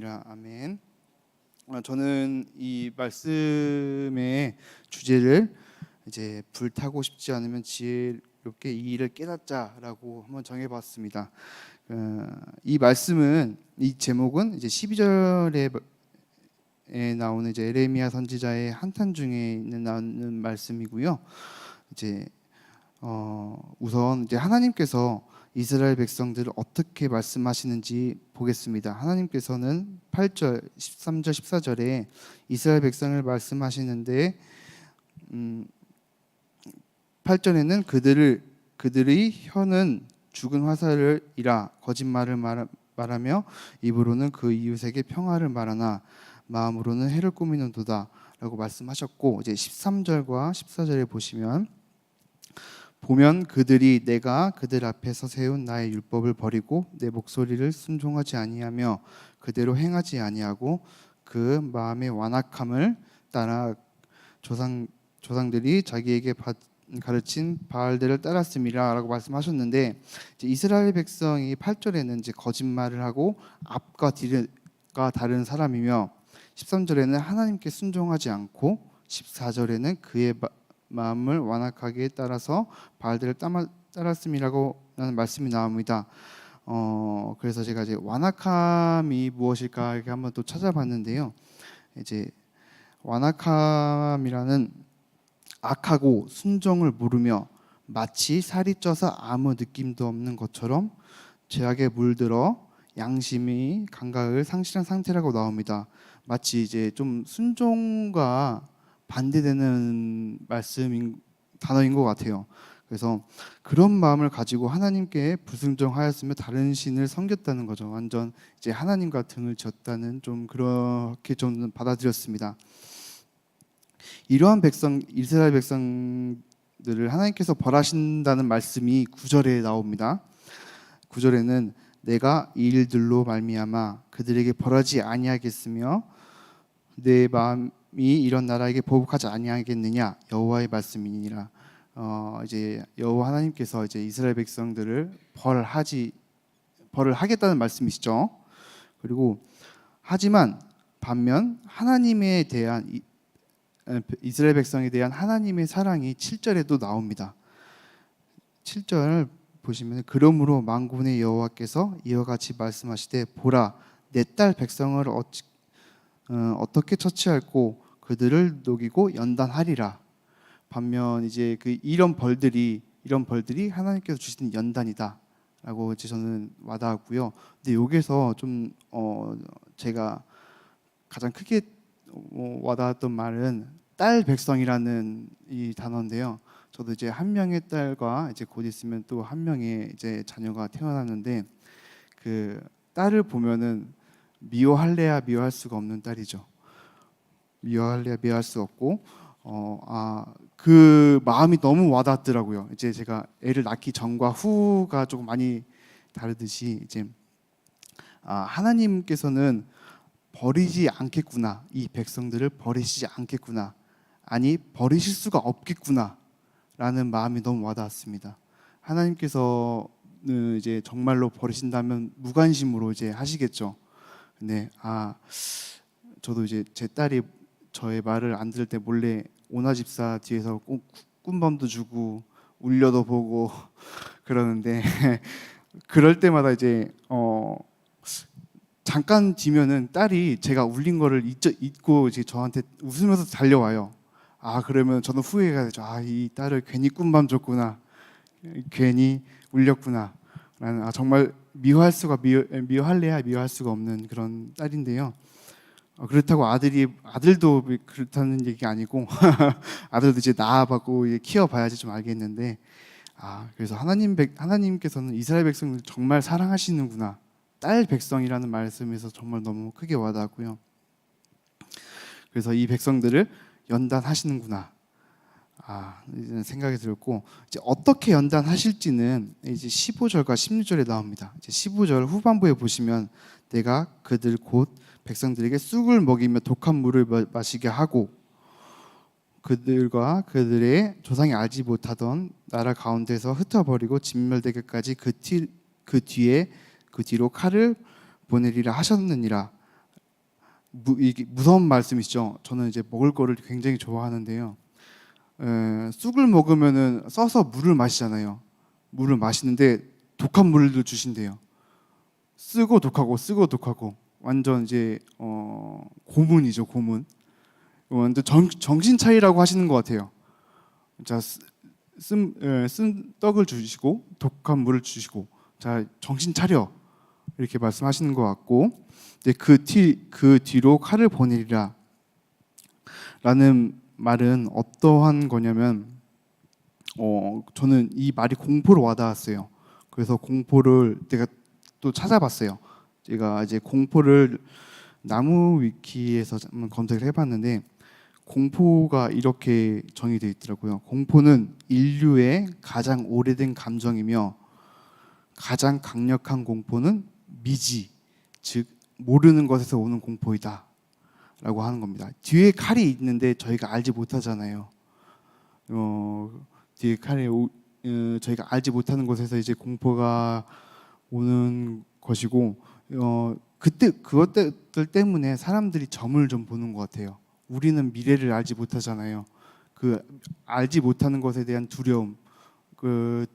믿습니다. 아멘. 저는 이 말씀의 주제를 이제 불타고 싶지 않으면 지혜롭게 이 일을 깨닫자라고 한번 정해봤습니다. 이 말씀은 이 제목은 이제 12절에 나오는 이제 에레미야 선지자의 한탄 중에 나오는 말씀이고요. 이제 우선 이제 하나님께서 이스라엘 백성들을 어떻게 말씀하시는지 보겠습니다. 하나님께서는 8절, 13절, 14절에 이스라엘 백성을 말씀하시는데 8절에는 그들의 혀는 죽은 화살이라 거짓말을 말하며 입으로는 그 이웃에게 평화를 말하나 마음으로는 해를 꾸미는도다 라고 말씀하셨고, 이제 13절과 14절에 보면 그들이 내가 그들 앞에서 세운 나의 율법을 버리고 내 목소리를 순종하지 아니하며 그대로 행하지 아니하고 그 마음의 완악함을 따라 조상들이 자기에게 가르친 바알들을 따랐음이라 라고 말씀하셨는데, 이제 이스라엘 백성이 8절에는 이제 거짓말을 하고 앞과 뒤가 다른 사람이며 13절에는 하나님께 순종하지 않고 14절에는 그의 마음을 완악하게 따라서 바알들을 따랐음이라고 하는 말씀이 나옵니다. 그래서 제가 이제 완악함이 무엇일까 이렇게 한번 또 찾아봤는데요. 이제 완악함이라는 악하고 순종을 모르며 마치 살이 쪄서 아무 느낌도 없는 것처럼 죄악에 물들어 양심이 감각을 상실한 상태라고 나옵니다. 마치 이제 좀 순종과 반대되는 단어인 것 같아요. 그래서 그런 마음을 가지고 하나님께 불순종하였으며 다른 신을 섬겼다는 거죠. 완전 이제 하나님과 등을 졌다는, 좀 그렇게 저는 받아들였습니다. 이러한 이스라엘 백성들을 하나님께서 벌하신다는 말씀이 9절에 나옵니다. 9절에는 내가 이 일들로 말미암아 그들에게 벌하지 아니하겠으며 내 마음이 이런 나라에게 보복하지 아니하겠느냐, 여호와의 말씀이니라. 이제 여호와 하나님께서 이제 이스라엘 백성들을 벌을 하겠다는 말씀이시죠. 그리고 하지만 반면 하나님에 대한 이스라엘 백성에 대한 하나님의 사랑이 7절에도 나옵니다. 7절 보시면 그러므로 만군의 여호와께서 이와 같이 말씀하시되 보라 내 딸 백성을 어떻게 처치할고 그들을 녹이고 연단하리라. 반면 이제 이런 벌들이 하나님께서 주시는 연단이다라고 이제 저는 와닿았고요. 근데 여기서 좀 제가 가장 크게 와닿았던 말은 딸 백성이라는 이 단어인데요. 저도 이제 한 명의 딸과 이제 곧 있으면 또 한 명의 이제 자녀가 태어났는데, 그 딸을 보면은 미워할래야 미워할 수가 없는 딸이죠. 미워할래야 미워할 수 없고, 그 마음이 너무 와닿더라고요. 이제 제가 애를 낳기 전과 후가 조금 많이 다르듯이 이제 하나님께서는 버리지 않겠구나, 이 백성들을 버리시지 않겠구나, 아니 버리실 수가 없겠구나 라는 마음이 너무 와닿았습니다. 하나님께서는 이제 정말로 버리신다면 무관심으로 이제 하시겠죠. 근데 저도 이제 제 딸이 저의 말을 안 들을 때 몰래 오나집사 뒤에서 꼭 꿀밤도 주고 울려도 보고 그러는데 그럴 때마다 이제 잠깐 뒤면은 딸이 제가 울린 거를 잊고 이제 저한테 웃으면서 달려와요. 그러면 저는 후회가 되죠. 이 딸을 괜히 꿀밤 줬구나, 괜히 울렸구나 라는, 정말 미워할래야 미워할 수가 없는 그런 딸인데요. 그렇다고 아들도 그렇다는 얘기 아니고 아들도 이제 낳아보고 키워봐야지 좀 알겠는데, 그래서 하나님께서는 이스라엘 백성을 정말 사랑하시는구나, 딸 백성이라는 말씀에서 정말 너무 크게 와닿고요. 그래서 이 백성들을 연단하시는구나 이런 생각이 들었고, 이제 어떻게 연단하실지는 이제 15절과 16절에 나옵니다. 이제 15절 후반부에 보시면 내가 그들 곧 백성들에게 쑥을 먹이며 독한 물을 마시게 하고 그들과 그들의 조상이 알지 못하던 나라 가운데서 흩어버리고 진멸되기까지 그 뒤로 칼을 보내리라 하셨느니라 이게 무서운 말씀이시죠. 저는 이제 먹을 거를 굉장히 좋아하는데요. 쑥을 먹으면은 써서 물을 마시잖아요. 물을 마시는데 독한 물을 주신대요. 쓰고 독하고 쓰고 독하고 완전 이제 고문이죠, 고문. 완전 정신 차리라고 하시는 것 같아요. 자, 쓴 떡을 주시고 독한 물을 주시고 자, 정신 차려 이렇게 말씀하시는 것 같고, 이제 그 뒤로 칼을 보내리라 라는 말은 어떠한 거냐면 저는 이 말이 공포로 와닿았어요. 그래서 공포를 내가 또 찾아봤어요. 제가 이제 공포를 나무 위키에서 한번 검색을 해봤는데 공포가 이렇게 정의되어 있더라고요. 공포는 인류의 가장 오래된 감정이며 가장 강력한 공포는 미지, 즉 모르는 것에서 오는 공포이다 라고 하는 겁니다. 뒤에 칼이 있는데 저희가 알지 못하잖아요. 뒤에 칼이 저희가 알지 못하는 곳에서 이제 공포가 오는 것이고, 그때 그것들 때문에 사람들이 점을 좀 보는 것 같아요. 우리는 미래를 알지 못하잖아요. 그 알지 못하는 것에 대한 두려움, 그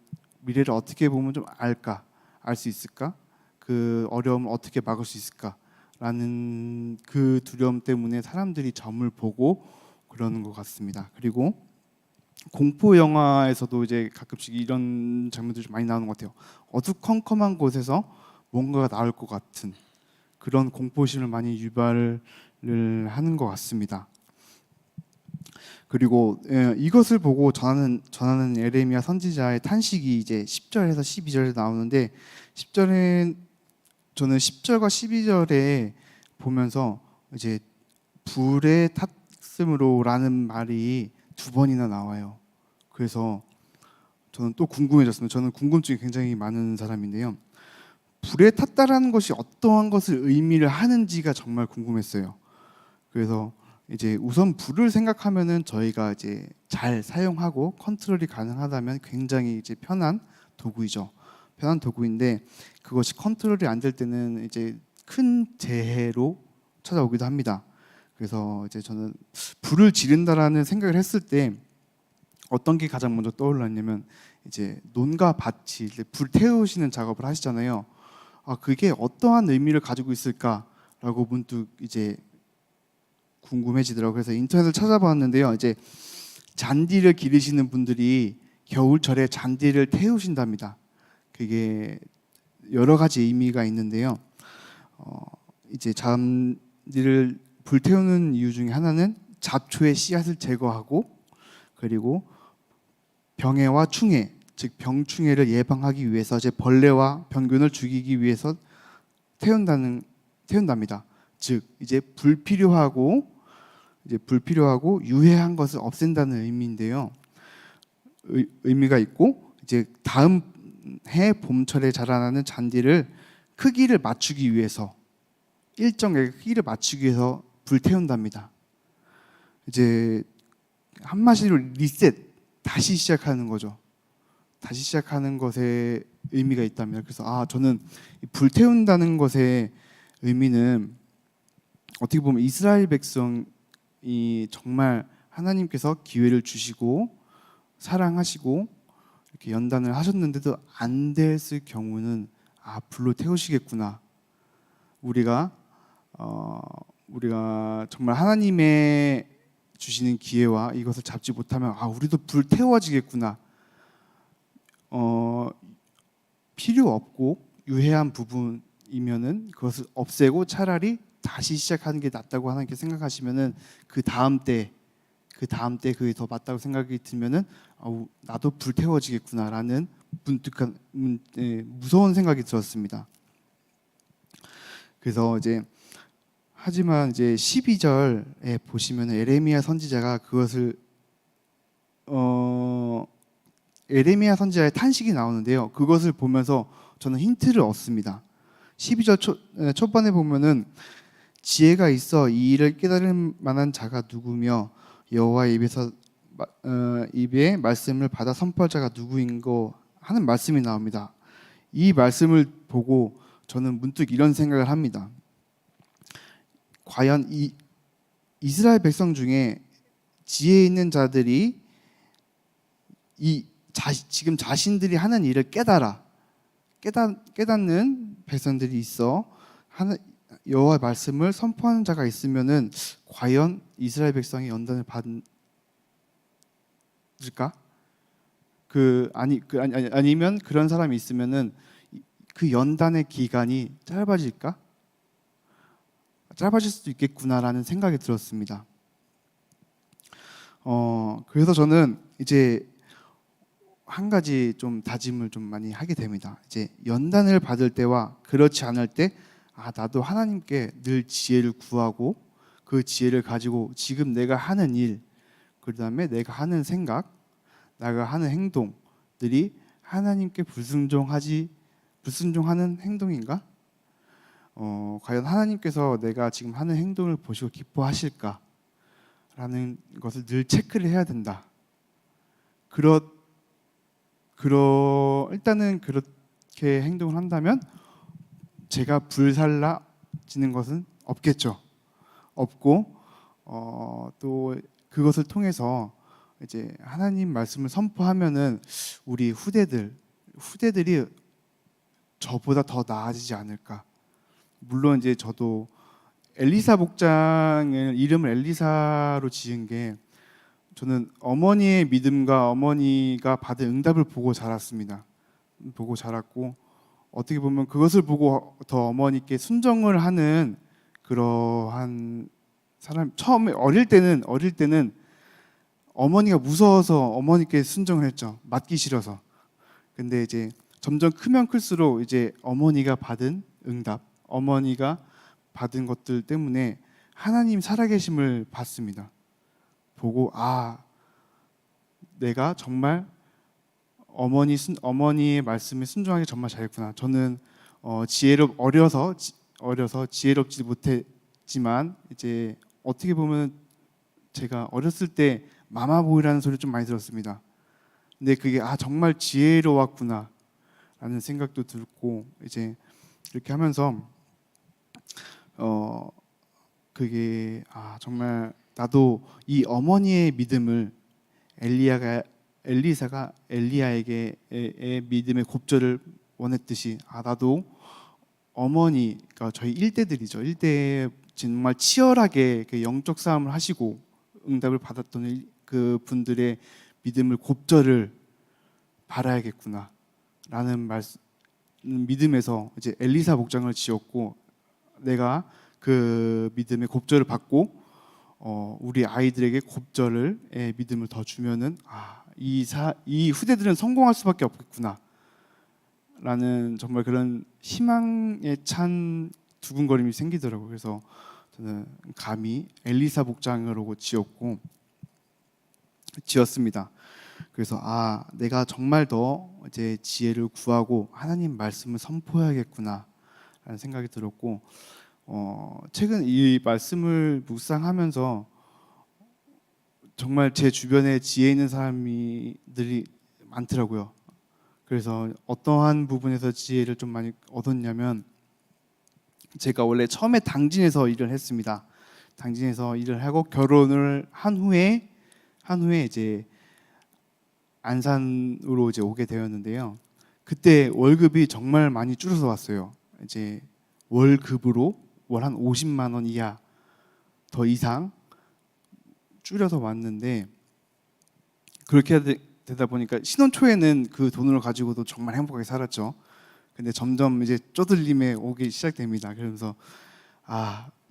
미래를 어떻게 보면 좀 알까, 알 수 있을까, 그 어려움을 어떻게 막을 수 있을까라는 그 두려움 때문에 사람들이 점을 보고 그러는 것 같습니다. 그리고 공포 영화에서도 이제 가끔씩 이런 장면들이 좀 많이 나오는 것 같아요. 어두컴컴한 곳에서 뭔가가 나올 것 같은 그런 공포심을 많이 유발을 하는 것 같습니다. 그리고 이것을 보고 전하는 예레미야 선지자의 탄식이 이제 10절에서 12절에 나오는데, 10절에 저는 10절과 12절에 보면서 이제 불에 탔음으로라는 말이 두 번이나 나와요. 그래서 저는 또 궁금해졌습니다. 저는 궁금증이 굉장히 많은 사람인데요. 불에 탔다라는 것이 어떠한 것을 의미를 하는지가 정말 궁금했어요. 그래서 이제 우선 불을 생각하면은 저희가 이제 잘 사용하고 컨트롤이 가능하다면 굉장히 이제 편한 도구이죠. 편한 도구인데 그것이 컨트롤이 안 될 때는 이제 큰 재해로 찾아오기도 합니다. 그래서 이제 저는 불을 지른다라는 생각을 했을 때 어떤 게 가장 먼저 떠올랐냐면, 이제 논과 밭이 이제 불 태우시는 작업을 하시잖아요. 그게 어떠한 의미를 가지고 있을까라고 문득 이제 궁금해지더라고요. 그래서 인터넷을 찾아봤는데요. 이제 잔디를 기르시는 분들이 겨울철에 잔디를 태우신답니다. 그게 여러 가지 의미가 있는데요. 이제 잔디를 불태우는 이유 중에 하나는 잡초의 씨앗을 제거하고, 그리고 병해와 충해, 즉 병충해를 예방하기 위해서 이제 벌레와 병균을 죽이기 위해서 태운답니다. 즉 이제 불필요하고 유해한 것을 없앤다는 의미인데요. 의미가 있고, 이제 다음 해 봄철에 자라나는 잔디를 크기를 맞추기 위해서, 일정의 크기를 맞추기 위해서 불태운답니다. 이제 한마디로 리셋, 다시 시작하는 거죠. 다시 시작하는 것에 의미가 있다면, 그래서 저는 불태운다는 것의 의미는 어떻게 보면 이스라엘 백성이 정말 하나님께서 기회를 주시고 사랑하시고 이렇게 연단을 하셨는데도 안 됐을 경우는 불로 태우시겠구나. 우리가 정말 하나님의 주시는 기회와 이것을 잡지 못하면 우리도 불 태워지겠구나. 필요 없고 유해한 부분이면은 그것을 없애고 차라리 다시 시작하는 게 낫다고 하나님께 생각하시면은 그 다음 때 그게 더 맞다고 생각이 들면은 나도 불 태워지겠구나라는 문득한 무서운 생각이 들었습니다. 그래서 하지만 이제 12절에 보시면 에레미야 선지자가 그것을 에레미야 선지자의 탄식이 나오는데요. 그것을 보면서 저는 힌트를 얻습니다. 12절 초반에 보면은 지혜가 있어 이 일을 깨달을 만한 자가 누구며 여호와의 입에 말씀을 받아 선포할 자가 누구인고 하는 말씀이 나옵니다. 이 말씀을 보고 저는 문득 이런 생각을 합니다. 과연 이 이스라엘 백성 중에 지혜 있는 자들이 지금 자신들이 하는 일을 깨닫는 백성들이 있어 여호와의 말씀을 선포하는 자가 있으면은 과연 이스라엘 백성이 연단을 받을까? 아니면 그런 사람이 있으면은 그 연단의 기간이 짧아질까? 짧아질 수도 있겠구나라는 생각이 들었습니다. 그래서 저는 이제 한 가지 좀 다짐을 좀 많이 하게 됩니다. 이제 연단을 받을 때와 그렇지 않을 때, 나도 하나님께 늘 지혜를 구하고 그 지혜를 가지고 지금 내가 하는 일, 그다음에 내가 하는 생각, 내가 하는 행동들이 하나님께 불순종하는 행동인가? 과연 하나님께서 내가 지금 하는 행동을 보시고 기뻐하실까? 라는 것을 늘 체크를 해야 된다. 일단은 그렇게 행동을 한다면 제가 불살라지는 것은 없겠죠. 없고 또 그것을 통해서 이제 하나님 말씀을 선포하면은 우리 후대들이 저보다 더 나아지지 않을까. 물론 이제 저도 엘리사 복장을 이름을 엘리사로 지은 게 저는 어머니의 믿음과 어머니가 받은 응답을 보고 자랐습니다. 보고 자랐고 어떻게 보면 그것을 보고 더 어머니께 순종을 하는 그러한 사람. 처음에 어릴 때는 어머니가 무서워서 어머니께 순종을 했죠. 맞기 싫어서. 근데 이제 점점 크면 클수록 이제 어머니가 받은 응답, 어머니가 받은 것들 때문에 하나님 살아계심을 봤습니다. 보고 내가 정말 어머니의 말씀에 순종하기 정말 잘했구나. 저는 어려서 지혜롭지 못했지만 이제 어떻게 보면 제가 어렸을 때 마마보이라는 소리 좀 많이 들었습니다. 근데 그게 정말 지혜로웠구나 라는 생각도 들고 이제 이렇게 하면서 그게 정말 나도 이 어머니의 믿음을 엘리사가 엘리야에게의 믿음의 곱절을 원했듯이 나도 어머니가 저희 일대들이죠. 일대에 정말 치열하게 영적 싸움을 하시고 응답을 받았던 그 분들의 믿음을 곱절을 바라야겠구나 라는 믿음에서 이제 엘리사 복장을 지었고 내가 그 믿음의 곱절을 받고 우리 아이들에게 곱절의 믿음을 더 주면은 이 후대들은 성공할 수밖에 없겠구나 라는 정말 그런 희망에 찬 두근거림이 생기더라고요. 그래서 저는 감히 엘리사 복장으로 지었습니다. 그래서 내가 정말 더 이제 지혜를 구하고 하나님 말씀을 선포해야겠구나 라는 생각이 들었고 최근 이 말씀을 묵상하면서 정말 제 주변에 지혜 있는 사람들이 많더라고요. 그래서 어떠한 부분에서 지혜를 좀 많이 얻었냐면 제가 원래 처음에 당진에서 일을 했습니다. 당진에서 일을 하고 결혼을 한 후에 이제 안산으로 이제 오게 되었는데요. 그때 월급이 정말 많이 줄어서 왔어요. 이제 월급으로 월 한 50만 원 이하 더 이상 줄여서 왔는데 그렇게 되다 보니까 신혼 초에는 그 돈을 가지고도 정말 행복하게 살았죠. 근데 점점 이제 쪼들림에 오기 시작됩니다. 그러면서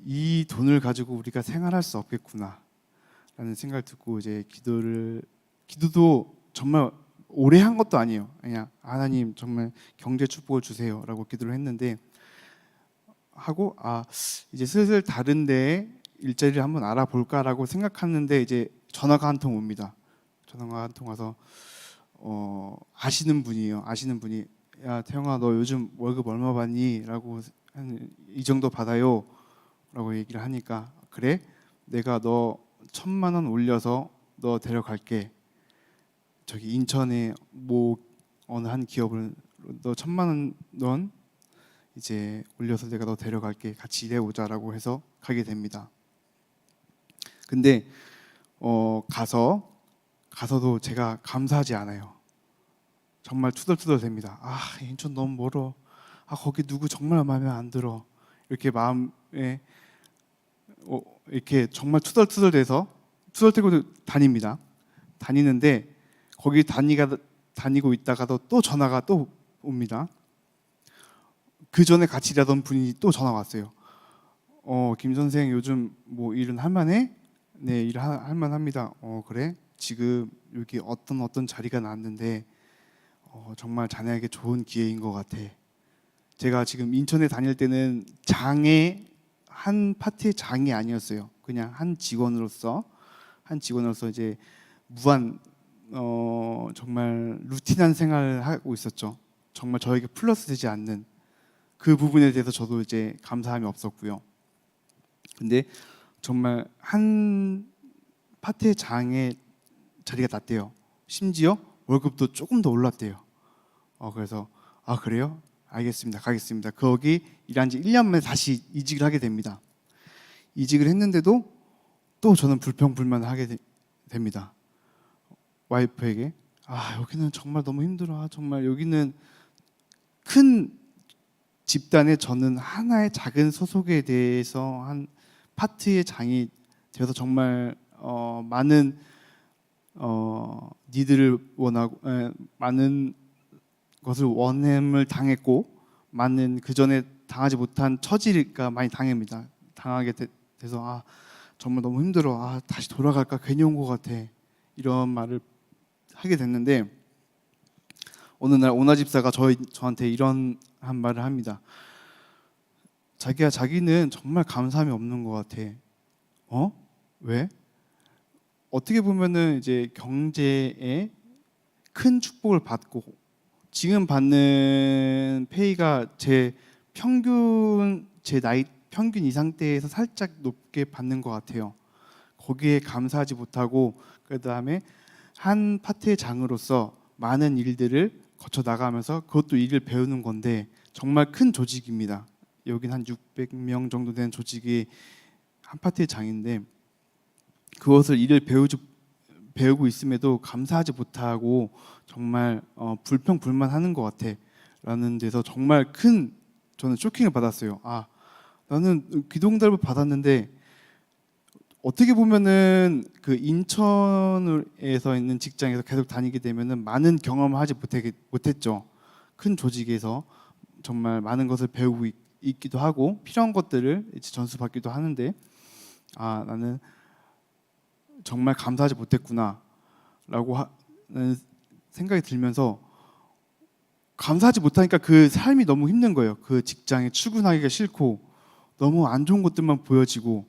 이 돈을 가지고 우리가 생활할 수 없겠구나 라는 생각을 듣고 이제 기도도 정말 오래 한 것도 아니에요. 그냥 하나님 정말 경제 축복을 주세요라고 기도를 했는데 하고 이제 슬슬 다른 데에 일자리를 한번 알아볼까라고 생각하는데 이제 전화가 한 통 옵니다. 전화가 한 통 와서 아시는 분이에요. 아시는 분이 야 태영아 너 요즘 월급 얼마 받니? 라고 이 정도 받아요 라고 얘기를 하니까 그래? 내가 너 1,000만 원 올려서 너 데려갈게. 저기 인천에 뭐 어느 한 기업을 너 1,000만 원 이제 올려서 내가 너 데려갈게. 같이 일해보자라고 해서 가게 됩니다. 근데 가서도 제가 감사하지 않아요. 정말 투덜투덜 됩니다. 아, 인천 너무 멀어. 아, 거기 누구 정말 마음에 안 들어. 이렇게 마음에 이렇게 정말 투덜투덜돼서 투덜대고 다닙니다. 다니는데 거기 다니고 있다가도 또 전화가 또 옵니다. 그 전에 같이 일하던 분이 또 전화 왔어요. 김 선생 요즘 뭐 일은 할만해? 네, 일 할만합니다. 그래? 지금 여기 어떤 자리가 나왔는데 정말 자네에게 좋은 기회인 것 같아. 제가 지금 인천에 다닐 때는 한 파트의 장이 아니었어요. 그냥 한 직원으로서 이제 무한 정말 루틴한 생활을 하고 있었죠. 정말 저에게 플러스 되지 않는 그 부분에 대해서 저도 이제 감사함이 없었고요. 근데 정말 한 파트의 장의 자리가 났대요. 심지어 월급도 조금 더 올랐대요. 그래서 그래요? 알겠습니다. 가겠습니다. 거기 일한 지 1년 만에 다시 이직을 하게 됩니다. 이직을 했는데도 또 저는 불평불만을 하게 됩니다. 와이프에게 여기는 정말 너무 힘들어. 정말 여기는 큰 집단에 저는 하나의 작은 소속에 대해서 한 파트의 장이 되어서 정말 많은 니들을 원하고 많은 것을 원함을 당했고 많은 그 전에 당하지 못한 처지가 많이 당하게 돼서 정말 너무 힘들어. 다시 돌아갈까 괜히 온 것 같아. 이런 말을 하게 됐는데 어느 날 오나 집사가 저한테 이런 한 말을 합니다. 자기는 정말 감사함이 없는 것 같아. 왜? 어떻게 보면은 이제 경제에 큰 축복을 받고 지금 받는 페이가 제 나이 평균 이상대에서 살짝 높게 받는 것 같아요. 거기에 감사하지 못하고 그 다음에 한 파트의 장으로서 많은 일들을 거쳐 나가면서 그것도 일을 배우는 건데 정말 큰 조직입니다. 여긴 한 600명 정도 되는 조직이 한 파트의 장인데 그것을 일을 배우고 있음에도 감사하지 못하고 정말 불평불만하는 것 같아라는 데서 정말 저는 쇼킹을 받았어요. 나는 기도응답을 받았는데 어떻게 보면은 그 인천에서 있는 직장에서 계속 다니게 되면은 많은 경험을 하지 못했죠. 큰 조직에서 정말 많은 것을 배우고 있기도 하고 필요한 것들을 이제 전수받기도 하는데 나는 정말 감사하지 못했구나라고 하는 생각이 들면서 감사하지 못하니까 그 삶이 너무 힘든 거예요. 그 직장에 출근하기가 싫고 너무 안 좋은 것들만 보여지고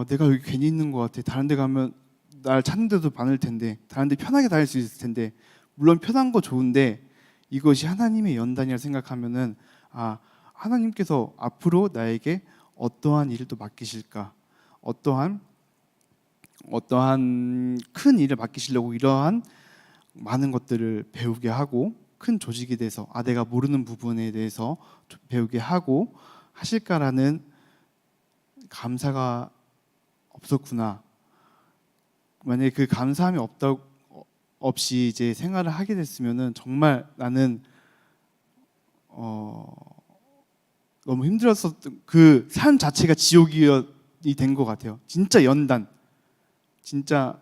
내가 여기 괜히 있는 것 같아. 다른 데 가면 날 찾는 데도 많을 텐데 다른 데 편하게 다닐 수 있을 텐데 물론 편한 거 좋은데 이것이 하나님의 연단이라 생각하면은 하나님께서 앞으로 나에게 어떠한 일을 또 맡기실까? 어떠한 큰 일을 맡기시려고 이러한 많은 것들을 배우게 하고 큰 조직에 대해서 내가 모르는 부분에 대해서 배우게 하고 하실까라는 감사가 없었구나. 만약에 그 감사함이 없이 이제 생활을 하게 됐으면은 정말 나는 너무 힘들었었던 그 삶 자체가 지옥이 된 것 같아요. 진짜 진짜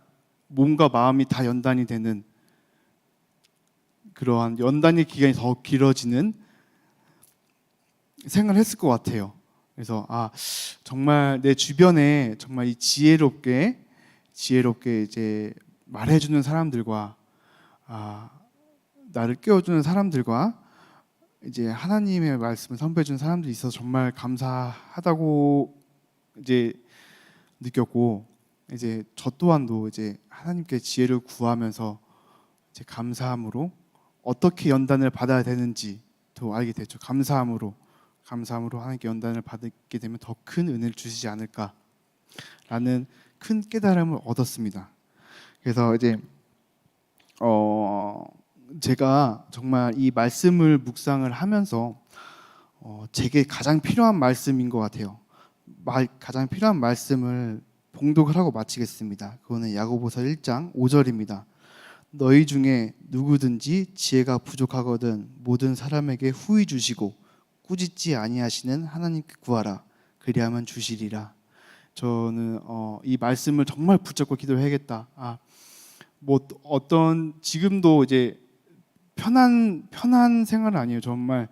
몸과 마음이 다 연단이 되는 그러한 연단의 기간이 더 길어지는 생활을 했을 것 같아요. 그래서 정말 내 주변에 정말 이 지혜롭게 이제 말해주는 사람들과 나를 깨워주는 사람들과 이제 하나님의 말씀을 선포해주는 사람들이 있어서 정말 감사하다고 이제 느꼈고 이제 저 또한도 이제 하나님께 지혜를 구하면서 이제 감사함으로 어떻게 연단을 받아야 되는지도 알게 됐죠. 감사함으로 하나님께 연단을 받게 되면 더 큰 은혜를 주시지 않을까라는 큰 깨달음을 얻었습니다. 그래서 이제 제가 정말 이 말씀을 묵상을 하면서 제게 가장 필요한 말씀인 것 같아요. 가장 필요한 말씀을 봉독을 하고 마치겠습니다. 그거는 야고보서 1장 5절입니다. 너희 중에 누구든지 지혜가 부족하거든 모든 사람에게 후히 주시고 꾸짖지 아니하시는 하나님께 구하라. 그리하면 주시리라. 저는 이 말씀을 정말 붙잡고 기도해야겠다. 뭐 어떤 지금도 이제 편한 생활은 아니에요. 정말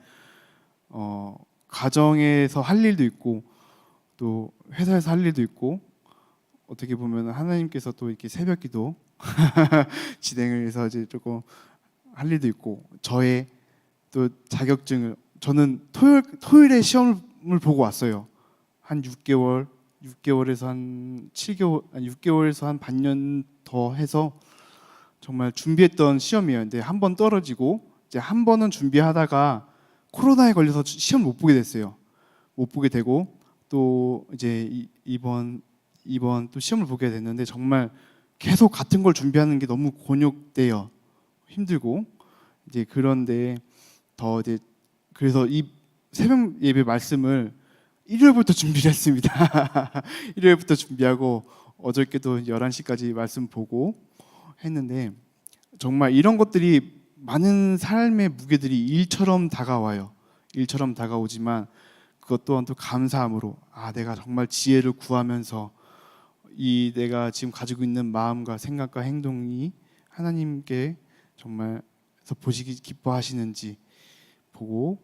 가정에서 할 일도 있고 또 회사에서 할 일도 있고 어떻게 보면 하나님께서 또 이렇게 새벽기도 진행을 해서 이제 조금 할 일도 있고 저의 또 자격증을 저는 토요일에 시험을 보고 왔어요. 한 6개월에서 한 7개월, 6개월에서 한 반년 더 해서 정말 준비했던 시험이에요. 근데 한 번 떨어지고 이제 한 번은 준비하다가 코로나에 걸려서 시험 못 보게 됐어요. 못 보게 되고 또 이제 이번 또 시험을 보게 됐는데 정말 계속 같은 걸 준비하는 게 너무 곤욕돼요. 힘들고 이제 그런데 더 이제 그래서 이 새벽 예배 말씀을 일요일부터 준비를 했습니다. 일요일부터 준비하고 어저께도 11시까지 말씀 보고 했는데 정말 이런 것들이 많은 삶의 무게들이 일처럼 다가와요. 일처럼 다가오지만 그것 또한 또 감사함으로 내가 정말 지혜를 구하면서 이 내가 지금 가지고 있는 마음과 생각과 행동이 하나님께 정말 보시기 기뻐하시는지 보고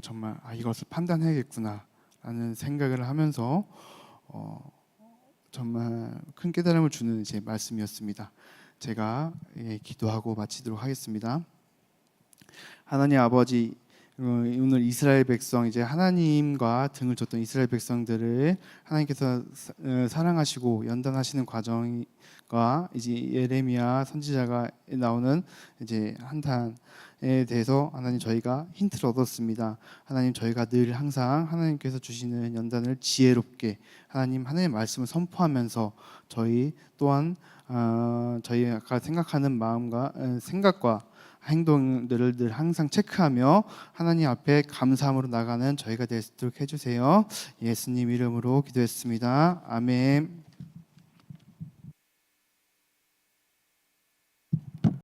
정말 이것을 판단해야겠구나 라는 생각을 하면서 정말 큰 깨달음을 주는 제 말씀이었습니다. 제가 기도하고 마치도록 하겠습니다. 하나님 아버지, 오늘 이스라엘 백성 이제 하나님과 등을 졌던 이스라엘 백성들을 하나님께서 사랑하시고 연단하시는 과정과 이제 예레미야 선지자가 나오는 이제 한탄에 대해서 하나님 저희가 힌트를 얻었습니다. 하나님 저희가 늘 항상 하나님께서 주시는 연단을 지혜롭게 하나님의 말씀을 선포하면서 저희 또한 저희가 생각하는 마음과 생각과 행동들을 늘 항상 체크하며 하나님 앞에 감사함으로 나가는 저희가 될 수 있도록 해주세요. 예수님 이름으로 기도했습니다. 아멘.